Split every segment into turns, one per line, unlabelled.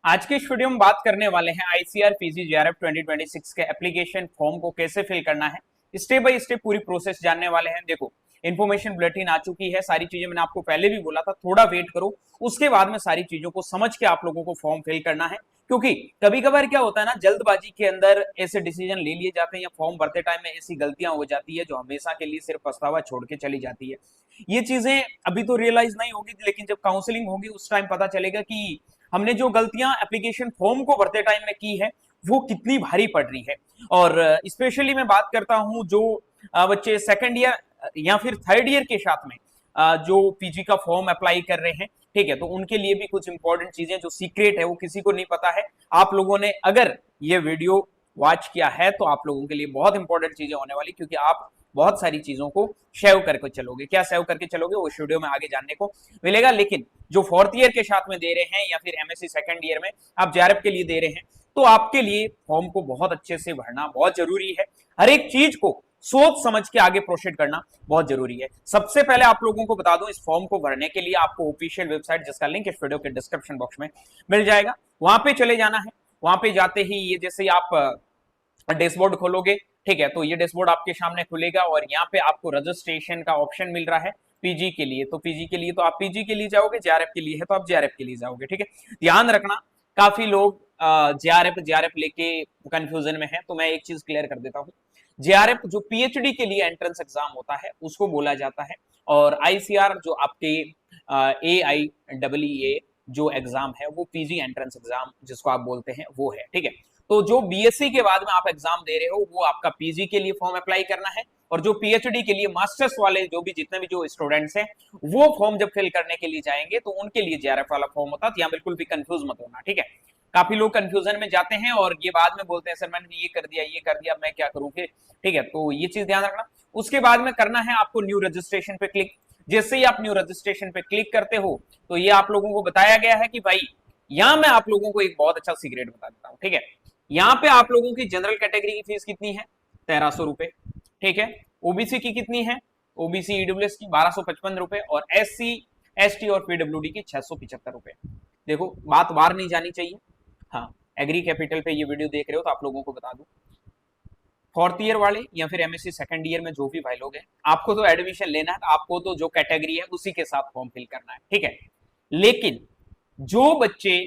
आज के इस वीडियो में बात करने वाले हैं आईसीआर पीजी जेआरएफ 2026 के एप्लीकेशन फॉर्म को कैसे फिल करना है। स्टेप बाय स्टेप पूरी प्रोसेस जानने वाले हैं। देखो, इन्फॉर्मेशन बुलेटिन आ चुकी है, सारी चीजें मैंने आपको पहले भी बोला था, थोड़ा वेट करो, उसके बाद में सारी चीजों को समझ के आप लोगों को फॉर्म फिल करना है। क्योंकि कभी कभार क्या होता है ना, जल्दबाजी के अंदर ऐसे डिसीजन ले लिए जाते हैं या फॉर्म भरते टाइम में ऐसी गलतियां हो जाती है जो हमेशा के लिए सिर्फ पछतावा छोड़ के चली जाती है। ये चीजें अभी तो रियलाइज नहीं होगी, लेकिन जब काउंसलिंग होगी उस टाइम पता चलेगा कि हमने जो गलतियां एप्लीकेशन फॉर्म को भरते टाइम में की है वो कितनी भारी पड़ रही है। और स्पेशली मैं बात करता हूं जो बच्चे सेकंड ईयर या फिर थर्ड ईयर के साथ में जो पीजी का फॉर्म अप्लाई कर रहे हैं, ठीक है, तो उनके लिए भी कुछ इंपॉर्टेंट चीजें जो सीक्रेट है वो किसी को नहीं पता है। आप लोगों ने अगर ये वीडियो वॉच किया है तो आप लोगों के लिए बहुत इंपॉर्टेंट चीजें होने वाली, क्योंकि आप बहुत सारी चीजों को सेव करके चलोगे। क्या सेव करके चलोगे वो इस वीडियो में आगे जानने को मिलेगा। लेकिन जो फोर्थ ईयर के साथ में दे रहे हैं या फिर एमएससी सेकंड ईयर में आप जेआरएफ के लिए दे रहे हैं, तो आपके लिए फॉर्म को बहुत अच्छे से भरना बहुत जरूरी है। हर एक चीज को सोच समझ के आगे प्रोसीड करना बहुत जरूरी है। सबसे पहले आप लोगों को बता दूं, इस फॉर्म को भरने के लिए आपको ऑफिशियल वेबसाइट, जिसका लिंक इस वीडियो के डिस्क्रिप्शन बॉक्स में मिल जाएगा, वहां पे चले जाना है। वहां पे जाते ही ये जैसे ही आप डैशबोर्ड खोलोगे, ठीक है, तो ये डैशबोर्ड आपके सामने खुलेगा और यहाँ पे आपको रजिस्ट्रेशन का ऑप्शन मिल रहा है पीजी के लिए। तो पीजी के लिए तो आप पीजी के लिए जाओगे, जेआरएफ के लिए है तो आप जेआरएफ के लिए जाओगे, ठीक है। ध्यान रखना, काफी लोग जेआरएफ लेके कंफ्यूजन में है, तो मैं एक चीज क्लियर कर देता हूँ। जेआरएफ जो पीएचडी के लिए एंट्रेंस एग्जाम होता है उसको बोला जाता है, और आईसीआर जो आपके AIEE जो एग्जाम है वो पीजी एंट्रेंस एग्जाम जिसको आप बोलते हैं वो है, ठीक है। तो जो बीएससी के बाद में आप एग्जाम दे रहे हो वो आपका पीजी के लिए फॉर्म अप्लाई करना है, और जो पीएचडी के लिए मास्टर्स वाले जो भी जितने भी जो स्टूडेंट्स हैं वो फॉर्म जब फिल करने के लिए जाएंगे तो उनके लिए जेआरएफ वाला फॉर्म होता है। यहाँ बिल्कुल भी कंफ्यूज मत होना, ठीक है। काफी लोग कंफ्यूजन में जाते हैं और ये बाद में बोलते हैं सर मैंने ये कर दिया मैं क्या करूँ फिर, ठीक है। तो ये चीज ध्यान रखना। उसके बाद में करना है आपको न्यू रजिस्ट्रेशन पे क्लिक। जैसे ही आप न्यू रजिस्ट्रेशन पे क्लिक करते हो तो ये आप लोगों को बताया गया है कि भाई, यहाँ मैं आप लोगों को एक बहुत अच्छा सीक्रेट बता देता हूँ, ठीक है। यहाँ पे आप लोगों की जनरल कैटेगरी की फीस कितनी है? 1300 रुपए, ठीक है। ओबीसी की कितनी है? ओबीसी ईडब्ल्यूएस की 1255 रुपए, और एससी एसटी और पीडब्ल्यूडी की 675 रुपए। देखो, बात बाहर नहीं जानी चाहिए। हाँ, एग्री कैपिटल पे ये वीडियो देख रहे हो तो आप लोगों को बता दूं, फोर्थ ईयर वाले या फिर एमएससी सेकंड ईयर में जो भी भाई लोग हैं, आपको तो एडमिशन लेना है, आपको तो जो कैटेगरी है उसी के साथ फॉर्म फिल करना है, ठीक है। लेकिन जो बच्चे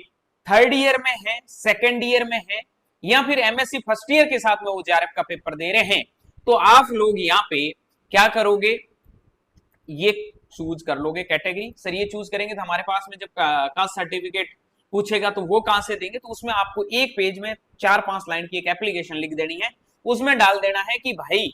थर्ड ईयर में है, सेकंड ईयर में है, या फिर एमएससी फर्स्ट ईयर के साथ में वो जेआरएफ का पेपर दे रहे हैं, तो आप लोग यहाँ पे क्या करोगे, ये चूज कर लोगे कैटेगरी। सर ये चूज करेंगे तो हमारे पास में जब कास्ट सर्टिफिकेट पूछेगा तो वो कहां से देंगे, तो उसमें आपको एक पेज में 4-5 लाइन की एक एप्लीकेशन लिख देनी है। उसमें डाल देना है कि भाई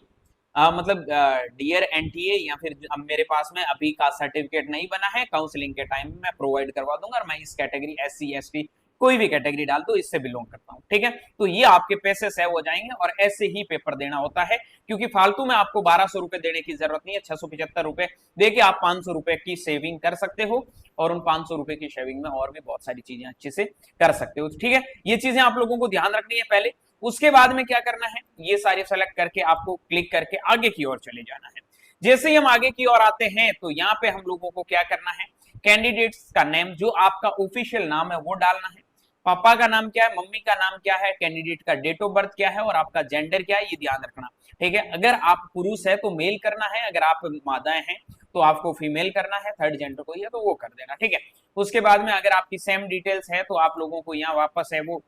मतलब डियर एनटीए, या फिर अब मेरे पास में अभी कास्ट सर्टिफिकेट नहीं बना है, काउंसलिंग के टाइम में मैं प्रोवाइड करवा दूंगा, और मैं इस कैटेगरी एससी एसटी कोई भी कैटेगरी डाल दो, इससे बिलोंग करता हूं, ठीक है। तो ये आपके पैसे सेव हो जाएंगे और ऐसे ही पेपर देना होता है, क्योंकि फालतू में आपको 1200 रुपए देने की जरूरत नहीं है। 675 रुपए देके आप 500 रुपए की सेविंग कर सकते हो, और उन 500 रुपए की सेविंग में और भी बहुत सारी चीजें अच्छे से कर सकते हो, ठीक है। ये चीजें आप लोगों को ध्यान रखनी है पहले। उसके बाद में क्या करना है, ये सारे सेलेक्ट करके आपको क्लिक करके आगे की ओर चले जाना है। जैसे ही हम आगे की ओर आते हैं तो यहाँ पे हम लोगों को क्या करना है, कैंडिडेट्स का नेम, जो आपका ऑफिशियल नाम है वो डालना है। पापा का नाम क्या है, मम्मी का नाम क्या है, कैंडिडेट का डेट ऑफ बर्थ क्या है, और आपका जेंडर क्या है, ये ध्यान रखना, ठीक है। अगर आप पुरुष है तो मेल करना है, अगर आप मादाएं हैं तो आपको फीमेल करना है, थर्ड जेंडर कोई है तो वो कर देना, ठीक है। उसके बाद में अगर आपकी सेम डिटेल्स है तो आप लोगों को यहाँ वापस है वो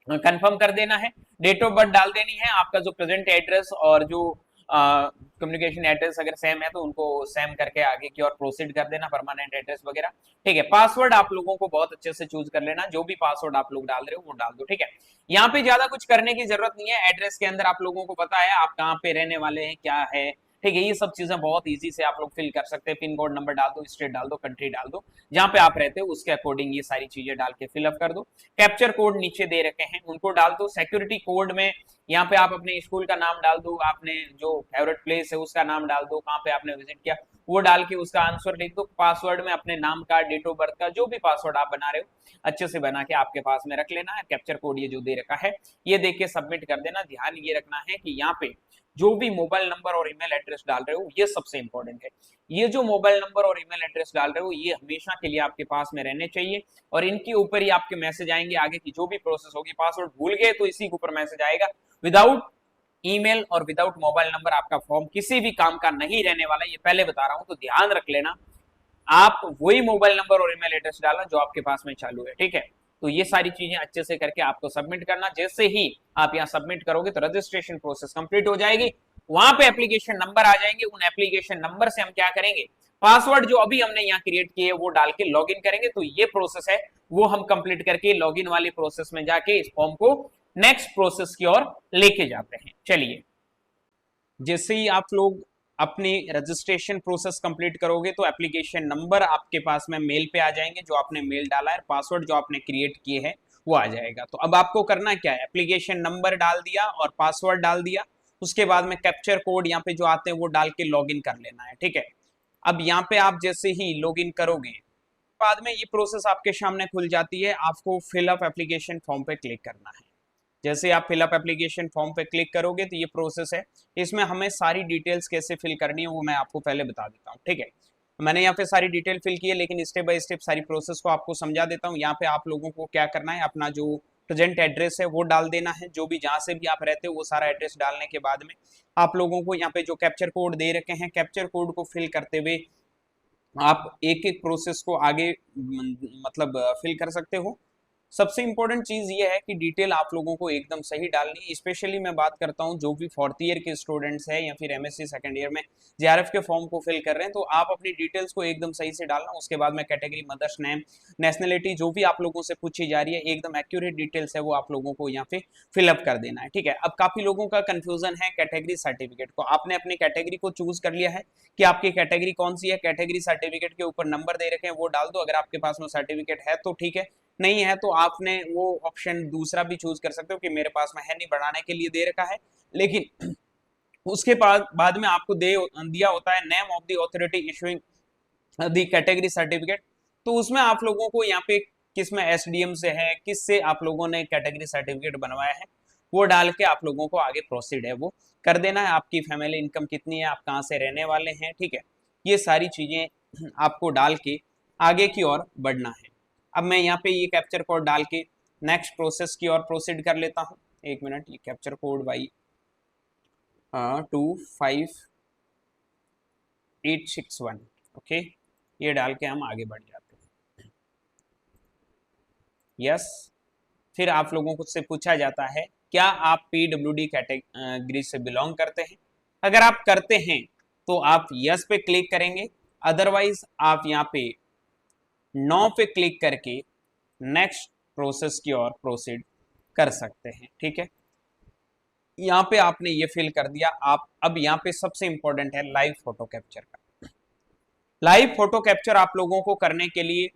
कंफर्म कर देना है। डेट ऑफ बर्थ डाल देनी है, आपका जो प्रेजेंट एड्रेस और जो कम्युनिकेशन एड्रेस अगर सेम है तो उनको सेम करके आगे की ओर प्रोसीड कर देना, परमानेंट एड्रेस वगैरह, ठीक है। पासवर्ड आप लोगों को बहुत अच्छे से चूज कर लेना, जो भी पासवर्ड आप लोग डाल रहे हो वो डाल दो, ठीक है। यहाँ पे ज्यादा कुछ करने की जरूरत नहीं है। एड्रेस के अंदर आप लोगों को पता है आप कहाँ पे रहने वाले हैं, क्या है, ठीक है। ये सब चीजें बहुत इजी से आप लोग फिल कर सकते हैं। पिन कोड नंबर डाल दो, स्टेट डाल दो, कंट्री डाल दो, जहां पे आप रहते हो उसके अकॉर्डिंग ये सारी चीजें डाल के फिलअप कर दो। कैप्चर कोड नीचे दे रखे हैं उनको डाल दो। सिक्योरिटी कोड में यहाँ पे आप अपने स्कूल का नाम डाल दो, आपने जो फेवरेट प्लेस है उसका नाम डाल दो, कहाँ पे आपने विजिट किया वो डाल के उसका आंसर लिख दो। पासवर्ड में अपने नाम का, डेट ऑफ बर्थ का, जो भी पासवर्ड आप बना रहे हो अच्छे से बना के आपके पास में रख लेना है। कैप्चर कोड ये जो दे रखा है ये देख के सबमिट कर देना। ध्यान ये रखना है कि यहाँ पे जो भी मोबाइल नंबर और ईमेल एड्रेस डाल रहे हो ये सबसे इंपॉर्टेंट है। ये जो मोबाइल नंबर और ईमेल एड्रेस डाल रहे हो ये हमेशा के लिए आपके पास में रहने चाहिए, और इनके ऊपर ही आपके मैसेज आएंगे, आगे की जो भी प्रोसेस होगी। पासवर्ड भूल गए तो इसी के ऊपर मैसेज आएगा। विदाउट ईमेल और विदाउट मोबाइल नंबर आपका फॉर्म किसी भी काम का नहीं रहने वाला, ये पहले बता रहा हूं, तो ध्यान रख लेना। आप वही मोबाइल नंबर और ईमेल एड्रेस डालना जो आपके पास में चालू है, ठीक है। तो ये सारी चीजें अच्छे से करके आपको सबमिट करना। जैसे ही आप यहाँ सबमिट करोगे तो रजिस्ट्रेशन प्रोसेस कंप्लीट हो जाएगी, वहां पे एप्लीकेशन नंबर आ जाएंगे। उन एप्लीकेशन नंबर से हम क्या करेंगे, पासवर्ड जो अभी हमने यहाँ क्रिएट किए वो डाल के लॉगिन करेंगे। तो ये प्रोसेस है वो हम कंप्लीट करके लॉगिन वाली प्रोसेस में जाके इस फॉर्म को नेक्स्ट प्रोसेस की ओर लेके जाते हैं। चलिए, जैसे ही आप लोग अपनी रजिस्ट्रेशन प्रोसेस कंप्लीट करोगे तो एप्लीकेशन नंबर आपके पास में मेल पे आ जाएंगे, जो आपने मेल डाला है, पासवर्ड जो आपने क्रिएट किए हैं वो आ जाएगा। तो अब आपको करना क्या है, एप्लीकेशन नंबर डाल दिया और पासवर्ड डाल दिया, उसके बाद में कैप्चर कोड यहाँ पे जो आते हैं वो डाल के लॉगिन कर लेना है, ठीक है। अब यहाँ पे आप जैसे ही लॉगिन करोगे बाद में ये प्रोसेस आपके सामने खुल जाती है, आपको फिलअप एप्लीकेशन फॉर्म पे क्लिक करना है। जैसे आप फिलअप एप्लीकेशन फॉर्म पे क्लिक करोगे तो ये प्रोसेस है, इसमें हमें सारी डिटेल्स कैसे फिल करनी है वो मैं आपको पहले बता देता हूँ, ठीक है। मैंने यहाँ पे सारी डिटेल फिल की है, लेकिन स्टेप बाय स्टेप सारी प्रोसेस को आपको समझा देता हूँ। यहाँ पे आप लोगों को क्या करना है, अपना जो प्रेजेंट एड्रेस है वो डाल देना है, जो भी जहाँ से भी आप रहते हो वो सारा एड्रेस डालने के बाद में आप लोगों को यहाँ पे जो कैप्चर कोड दे रखे हैं, कैप्चर कोड को फिल करते हुए आप एक एक प्रोसेस को आगे मतलब फिल कर सकते हो। सबसे इंपॉर्टेंट चीज ये है कि डिटेल आप लोगों को एकदम सही डालनी है। स्पेशली मैं बात करता हूँ जो भी फोर्थ ईयर के स्टूडेंट्स हैं या फिर एमएससी सेकंड ईयर में जेआरएफ के फॉर्म को फिल कर रहे हैं, तो आप अपनी डिटेल्स को एकदम सही से डालना। उसके बाद में कैटेगरी, मदर्स नेम, नेशनलिटी जो भी आप लोगों से पूछी जा रही है एकदम एक्यूरेट डिटेल्स है वो आप लोगों को यहाँ पे फिलअप कर देना है, ठीक है। अब काफी लोगों का कंफ्यूजन है कैटेगरी सर्टिफिकेट को। आपने अपनी कैटेगरी को चूज कर लिया है कि आपकी कैटेगरी कौन सी है, कैटेगरी सर्टिफिकेट के ऊपर नंबर दे रखे हैं वो डाल दो। अगर आपके पास में सर्टिफिकेट है तो ठीक है, नहीं है तो आपने वो ऑप्शन दूसरा भी चूज कर सकते हो कि मेरे पास में है नहीं, बढ़ाने के लिए दे रखा है। लेकिन उसके बाद में आपको दिया होता है name of the authority issuing the category certificate. तो उसमें आप लोगों को यहाँ पे किस में एसडीएम से है, किस से आप लोगों ने कैटेगरी सर्टिफिकेट बनवाया है वो डाल के आप लोगों को आगे प्रोसीड है वो कर देना है। आपकी फैमिली इनकम कितनी है, आप कहाँ से रहने वाले हैं, ठीक है, ये सारी चीजें आपको डाल के आगे की ओर बढ़ना है। अब मैं यहाँ पे ये कैप्चर कोड डाल के नेक्स्ट प्रोसेस की ओर प्रोसीड कर लेता हूँ। एक मिनट, ये कैप्चर कोड भाई 25861, ओके, ये डाल के हम आगे बढ़ जाते हैं। यस, फिर आप लोगों को से पूछा जाता है क्या आप पीडब्ल्यूडी कैटेगरी से बिलोंग करते हैं। अगर आप करते हैं तो आप यस पे क्लिक करेंगे, अदरवाइज आप यहाँ पे नो पे क्लिक करके नेक्स्ट प्रोसेस की ओर प्रोसीड कर सकते हैं, ठीक है। यहाँ पे आपने ये फिल कर दिया। आप अब यहाँ पे सबसे इंपॉर्टेंट है लाइव फोटो कैप्चर का। लाइव फोटो कैप्चर आप लोगों को करने के लिए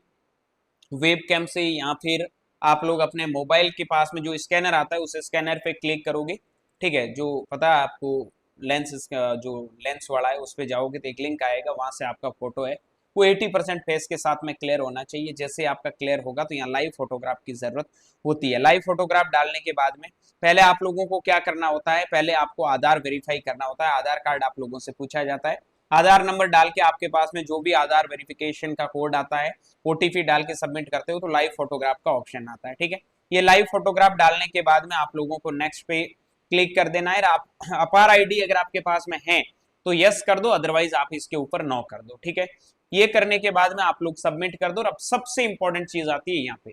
वेब कैम से या फिर आप लोग अपने मोबाइल के पास में जो स्कैनर आता है उस स्कैनर पे क्लिक करोगे, ठीक है। जो पता है आपको लेंस, जो लेंस वाला है उस पर जाओगे तो एक लिंक आएगा, वहां से आपका फोटो है वो 80% फेस के साथ में क्लियर होना चाहिए। जैसे आपका क्लियर होगा तो यहाँ लाइव फोटोग्राफ की जरूरत होती है। लाइव फोटोग्राफ डालने के बाद में पहले आप लोगों को क्या करना होता है, पहले आपको आधार वेरीफाई करना होता है। आधार कार्ड आप लोगों से पूछा जाता है, आधार नंबर डाल के आपके पास में जो भी आधार वेरिफिकेशन का कोड आता है ओटीपी डाल के सबमिट करते हो तो लाइव फोटोग्राफ का ऑप्शन आता है, ठीक है। ये लाइव फोटोग्राफ डालने के बाद में आप लोगों को नेक्स्ट पे क्लिक कर देना है। आप अपार आईडी अगर आपके पास में है तो यस कर दो, अदरवाइज आप इसके ऊपर नो कर दो, ठीक है। ये करने के बाद में आप लोग सबमिट कर दो। और अब सबसे इंपॉर्टेंट चीज आती है यहाँ पे,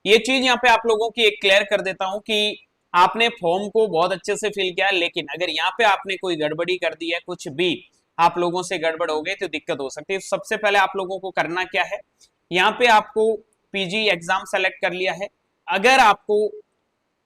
ये चीज यहाँ पे आप लोगों की एक क्लियर कर देता हूं कि आपने फॉर्म को बहुत अच्छे से फिल किया, लेकिन अगर यहाँ पे आपने कोई गड़बड़ी कर दी है, कुछ भी आप लोगों से गड़बड़ हो गई तो दिक्कत हो सकती है। सबसे पहले आप लोगों को करना क्या है, यहाँ पे आपको पीजी एग्जाम सेलेक्ट कर लिया है। अगर आपको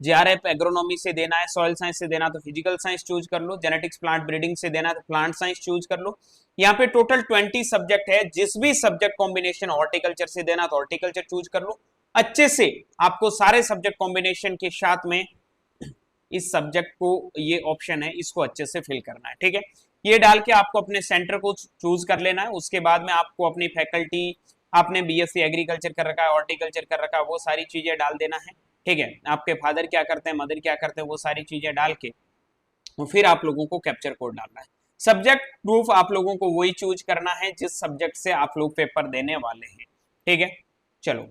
जेआरएफ एग्रोनॉमी से देना है, सॉइल साइंस से देना तो फिजिकल साइंस चूज कर लो, जेनेटिक्स प्लांट ब्रीडिंग से देना तो प्लांट साइंस चूज कर लो। यहाँ पे टोटल 20 सब्जेक्ट है, जिस भी सब्जेक्ट कॉम्बिनेशन हॉर्टिकल्चर से देना तो हॉर्टिकल्चर चूज कर लो। अच्छे से आपको सारे सब्जेक्ट कॉम्बिनेशन के साथ में इस सब्जेक्ट को, ये ऑप्शन है इसको अच्छे से फिल करना है, ठीक है। ये डाल के आपको अपने सेंटर को चूज कर लेना है। उसके बाद में आपको अपनी फैकल्टी, आपने बीएससी एग्रीकल्चर कर रखा है, हॉर्टिकल्चर कर रखा है, वो सारी चीजें डाल देना है, ठीक है। आपके फादर क्या करते हैं, मदर क्या करते हैं, वो सारी चीजें डाल के और फिर आप लोगों को कैप्चर कोड डालना है। सब्जेक्ट प्रूफ आप लोगों को वही चूज करना है जिस सब्जेक्ट से आप लोग पेपर देने वाले हैं, ठीक है। चलो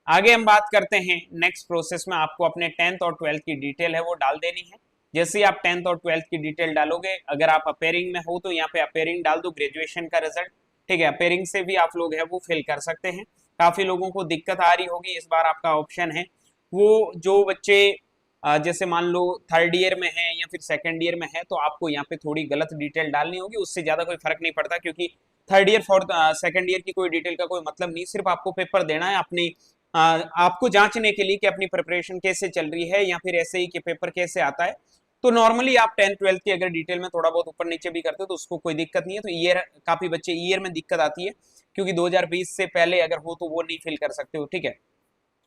आगे हम बात करते हैं। नेक्स्ट प्रोसेस में आपको अपने 10th और 12th की डिटेल है वो डाल देनी है। जैसे ही आप 10th और 12th की डिटेल डालोगे, अगर आप अपेयरिंग में हो तो यहाँ पे अपेयरिंग डाल दो, ग्रेजुएशन का रिजल्ट, ठीक है। अपेयरिंग से भी आप लोग है वो फिल कर सकते हैं। काफी लोगों को दिक्कत आ रही होगी, इस बार आपका ऑप्शन है वो जो बच्चे जैसे मान लो थर्ड ईयर में है या फिर सेकंड ईयर में है, तो आपको यहाँ पे थोड़ी गलत डिटेल डालनी होगी। उससे ज्यादा कोई फर्क नहीं पड़ता, क्योंकि third year fourth second year की कोई डिटेल का कोई मतलब नहीं। सिर्फ आपको पेपर देना है अपनी आपको जांचने के लिए कि अपनी प्रिपरेशन कैसे चल रही है या फिर ऐसे ही कि पेपर कैसे आता है। तो नॉर्मली आप 10th 12th की अगर डिटेल में थोड़ा बहुत ऊपर नीचे भी करते हो तो उसको कोई दिक्कत नहीं है। तो ईयर काफी बच्चे ईयर में दिक्कत आती है, क्योंकि 2020 से पहले अगर हो तो वो नहीं फिल कर सकते हो, ठीक है।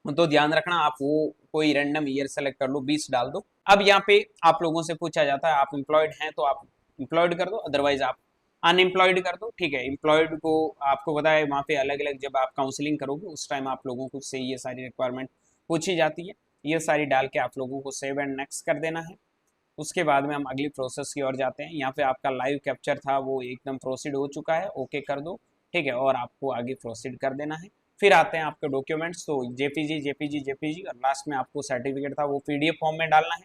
तो ध्यान रखना, आप वो कोई रैंडम ईयर सेलेक्ट कर लो, 20 डाल दो। अब यहाँ पे आप लोगों से पूछा जाता है आप एम्प्लॉयड हैं तो आप एम्प्लॉयड कर दो, अदरवाइज आप अनएम्प्लॉयड कर दो, ठीक है। एम्प्लॉयड को आपको पता है वहाँ पे अलग अलग जब आप काउंसलिंग करोगे उस टाइम आप लोगों को से ये सारी रिक्वायरमेंट पूछी जाती है। ये सारी डाल के आप लोगों को सेव एंड नेक्स्ट कर देना है। उसके बाद में हम अगली प्रोसेस की ओर जाते हैं। यहाँ पे आपका लाइव कैप्चर था वो एकदम प्रोसीड हो चुका है, ओके कर दो, ठीक है, और आपको आगे प्रोसीड कर देना है। फिर आते हैं आपके डॉक्यूमेंट्स, तो जेपीजी जेपीजी जेपीजी और लास्ट में आपको सर्टिफिकेट था वो पीडीएफ फॉर्म में डालना है।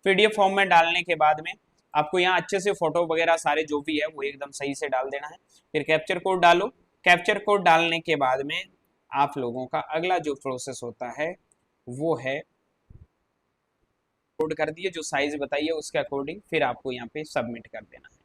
पीडीएफ फॉर्म में डालने के बाद में आपको यहाँ अच्छे से फोटो वगैरह सारे जो भी है वो एकदम सही से डाल देना है। फिर कैप्चर कोड डालो। कैप्चर कोड डालने के बाद में आप लोगों का अगला जो प्रोसेस होता है वो है कोड कर दिए, जो साइज बताइए उसके अकॉर्डिंग फिर आपको यहाँ पे सबमिट कर देना है।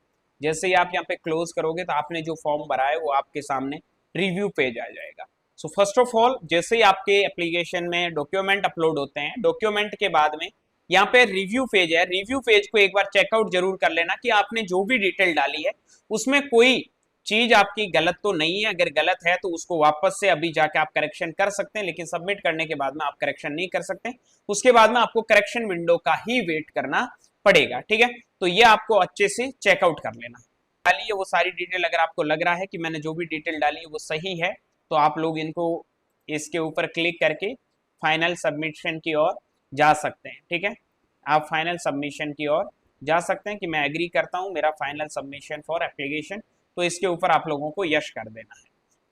जैसे ही आप यहाँ पे क्लोज करोगे तो आपने जो फॉर्म भरा है वो आपके सामने रिव्यू पेज आ जाएगा। सो फर्स्ट ऑफ ऑल जैसे ही आपके एप्लीकेशन में डॉक्यूमेंट अपलोड होते हैं, डॉक्यूमेंट के बाद में यहाँ पे रिव्यू पेज है, रिव्यू पेज को एक बार चेकआउट जरूर कर लेना कि आपने जो भी डिटेल डाली है उसमें कोई चीज आपकी गलत तो नहीं है। अगर गलत है तो उसको वापस से अभी जाके आप करेक्शन कर सकते हैं, लेकिन सबमिट करने के बाद में आप करेक्शन नहीं कर सकते। उसके बाद में आपको करेक्शन विंडो का ही वेट करना पड़ेगा, ठीक है। तो ये आपको अच्छे से चेकआउट कर लेना। डालिए वो सारी डिटेल, अगर आपको लग रहा है कि मैंने जो भी डिटेल डाली है वो सही है तो आप लोग इनको इसके ऊपर क्लिक करके फाइनल सबमिशन की ओर जा सकते हैं, ठीक है। आप फाइनल सबमिशन की ओर जा सकते हैं कि मैं एग्री करता हूं मेरा फाइनल सबमिशन फॉर एप्लीकेशन, तो इसके ऊपर आप लोगों को यस कर देना है,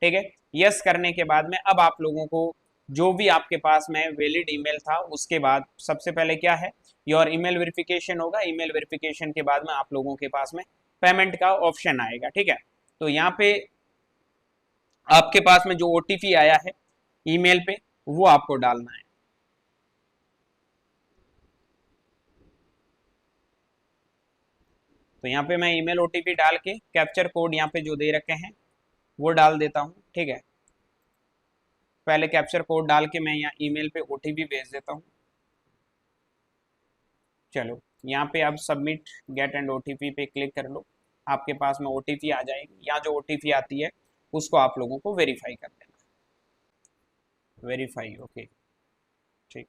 ठीक है। यस करने के बाद में अब आप लोगों को जो भी आपके पास में वैलिड ईमेल था उसके बाद सबसे पहले क्या है योर ईमेल वेरिफिकेशन होगा। ईमेल वेरिफिकेशन के बाद में आप लोगों के पास में पेमेंट का ऑप्शन आएगा, ठीक है। तो यहाँ पे आपके पास में जो ओटीपी आया है ईमेल पे वो आपको डालना है। तो यहाँ पे मैं ईमेल ओटीपी डाल के कैप्चर कोड यहाँ पे जो दे रखे हैं वो डाल देता हूँ, ठीक है। पहले कैप्चर कोड डाल के मैं यहाँ ईमेल पे ओटीपी भेज देता हूँ। चलो यहाँ पे आप सबमिट गेट एंड ओटीपी पे क्लिक कर लो, आपके पास में ओटीपी आ जाएगी। यहाँ जो ओटीपी आती है उसको आप लोगों को वेरीफाई कर देना, वेरीफाई, ओके, ठीक।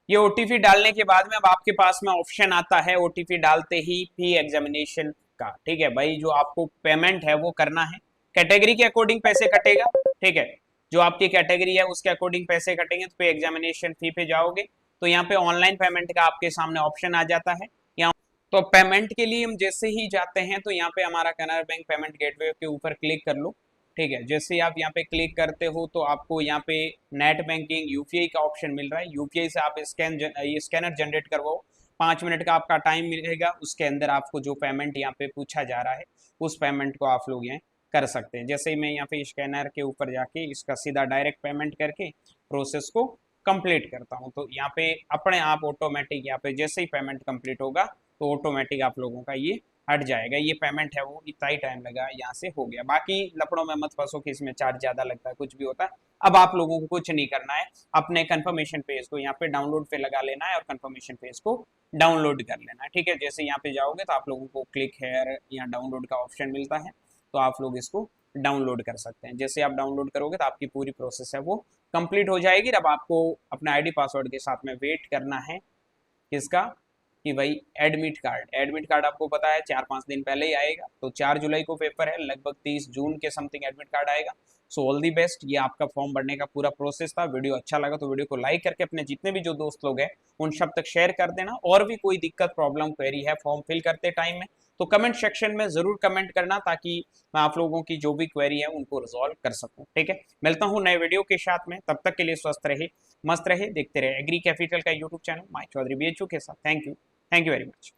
ये ओटीपी डालने के बाद में अब आपके पास में ऑप्शन आता है ओटीपी डालते ही फी एग्जामिनेशन का, ठीक है भाई। जो आपको पेमेंट है वो करना है, कैटेगरी के अकॉर्डिंग पैसे कटेगा, ठीक है। जो आपकी कैटेगरी है उसके अकॉर्डिंग पैसे कटेंगे। तो पे एग्जामिनेशन फी पे जाओगे तो यहाँ पे ऑनलाइन पेमेंट का आपके सामने ऑप्शन आ जाता है। यहाँ तो पेमेंट के लिए हम जैसे ही जाते हैं तो यहाँ पे हमारा कैनरा बैंक पेमेंट गेटवे के ऊपर क्लिक कर लो, ठीक है। जैसे ही आप यहाँ पे क्लिक करते हो तो आपको यहाँ पे नेट बैंकिंग यूपीआई का ऑप्शन मिल रहा है। यूपीआई से आप ये स्कैनर जनरेट करवाओ, 5 मिनट का आपका टाइम मिलेगा। उसके अंदर आपको जो पेमेंट यहाँ पे पूछा जा रहा है उस पेमेंट को आप लोग यहाँ कर सकते हैं। जैसे ही मैं यहाँ पे स्कैनर के ऊपर जाके इसका सीधा डायरेक्ट पेमेंट करके प्रोसेस को कंप्लीट करता हूँ, तो यहाँ पे अपने आप ऑटोमेटिक यहाँ पे जैसे ही पेमेंट कंप्लीट होगा तो ऑटोमेटिक आप लोगों का ये हट जाएगा। ये पेमेंट है वो इतना ही टाइम लगा यहाँ से हो गया। बाकी लफड़ों में मत फंसो कि इसमें चार्ज ज्यादा लगता है, कुछ भी होता है। अब आप लोगों को कुछ नहीं करना है, अपने कंफर्मेशन पेज को यहाँ पे डाउनलोड पे लगा लेना है और कंफर्मेशन पेज को डाउनलोड कर लेना है, ठीक है। जैसे यहाँ पे जाओगे तो आप लोगों को क्लिक हेयर यहाँ डाउनलोड का ऑप्शन मिलता है, तो आप लोग इसको डाउनलोड कर सकते हैं। जैसे आप डाउनलोड करोगे तो आपकी पूरी प्रोसेस है वो कंप्लीट हो जाएगी। अब आपको अपने आईडी पासवर्ड के साथ में वेट करना है किसका, कि भाई एडमिट कार्ड। एडमिट कार्ड आपको पता है 4-5 दिन पहले ही आएगा। तो 4 जुलाई को पेपर है, लगभग 30 जून के समथिंग एडमिट कार्ड आएगा। So all the best. ये आपका फॉर्म भरने का पूरा प्रोसेस था। वीडियो अच्छा लगा तो वीडियो को लाइक करके अपने जितने भी जो दोस्त लोग हैं उन सब तक शेयर कर देना। और भी कोई दिक्कत, प्रॉब्लम, क्वेरी है फॉर्म फिल करते टाइम में तो कमेंट सेक्शन में जरूर कमेंट करना, ताकि मैं आप लोगों की जो भी क्वेरी है उनको रिजॉल्व कर सकूं। ठीक है, मिलता हूं नए वीडियो के साथ में, तब तक के लिए स्वस्थ रहे, मस्त रहे, देखते रहे एग्री कैपिटल का YouTube channel my Chaudhary BHU के साथ। Thank you very much.